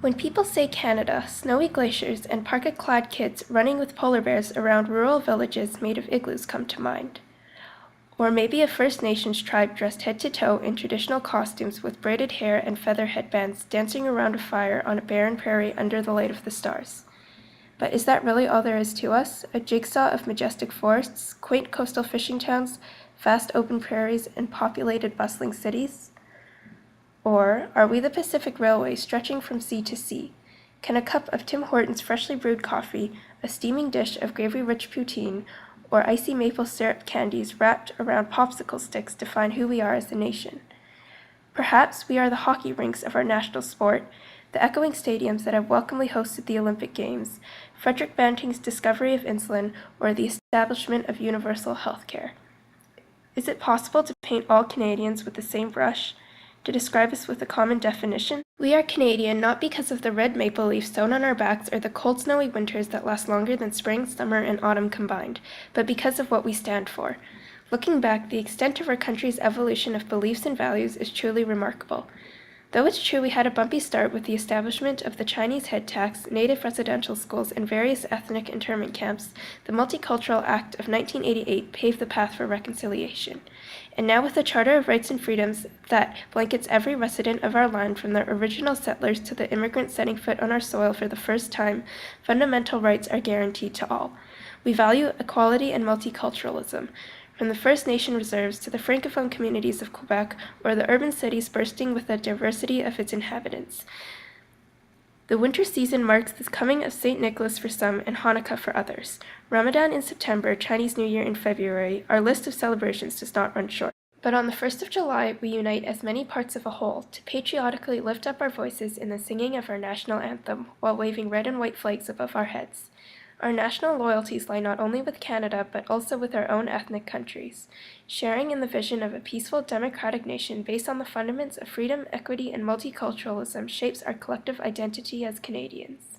When people say Canada, snowy glaciers and parka-clad kids running with polar bears around rural villages made of igloos come to mind. Or maybe a First Nations tribe dressed head to toe in traditional costumes with braided hair and feather headbands dancing around a fire on a barren prairie under the light of the stars. But is that really all there is to us? A jigsaw of majestic forests, quaint coastal fishing towns, vast open prairies, and populated bustling cities? Or are we the Pacific Railway stretching from sea to sea? Can a cup of Tim Hortons freshly brewed coffee, a steaming dish of gravy-rich poutine, or icy maple syrup candies wrapped around popsicle sticks define who we are as a nation? Perhaps we are the hockey rinks of our national sport, the echoing stadiums that have welcomely hosted the Olympic Games, Frederick Banting's discovery of insulin, or the establishment of universal health care. Is it possible to paint all Canadians with the same brush? To describe us with a common definition? We are Canadian not because of the red maple leaf sewn on our backs or the cold snowy winters that last longer than spring, summer, and autumn combined, but because of what we stand for. Looking back, the extent of our country's evolution of beliefs and values is truly remarkable. Though it's true we had a bumpy start with the establishment of the Chinese head tax, native residential schools, and various ethnic internment camps, the Multicultural Act of 1988 paved the path for reconciliation. And now with the Charter of Rights and Freedoms that blankets every resident of our land from the original settlers to the immigrants setting foot on our soil for the first time, fundamental rights are guaranteed to all. We value equality and multiculturalism, from the First Nation reserves to the Francophone communities of Quebec or the urban cities bursting with the diversity of its inhabitants. The winter season marks the coming of St. Nicholas for some and Hanukkah for others. Ramadan in September, Chinese New Year in February, our list of celebrations does not run short. But on the 1st of July, we unite as many parts of a whole to patriotically lift up our voices in the singing of our national anthem while waving red and white flags above our heads. Our national loyalties lie not only with Canada, but also with our own ethnic countries, sharing in the vision of a peaceful, democratic nation based on the fundaments of freedom, equity, and multiculturalism shapes our collective identity as Canadians.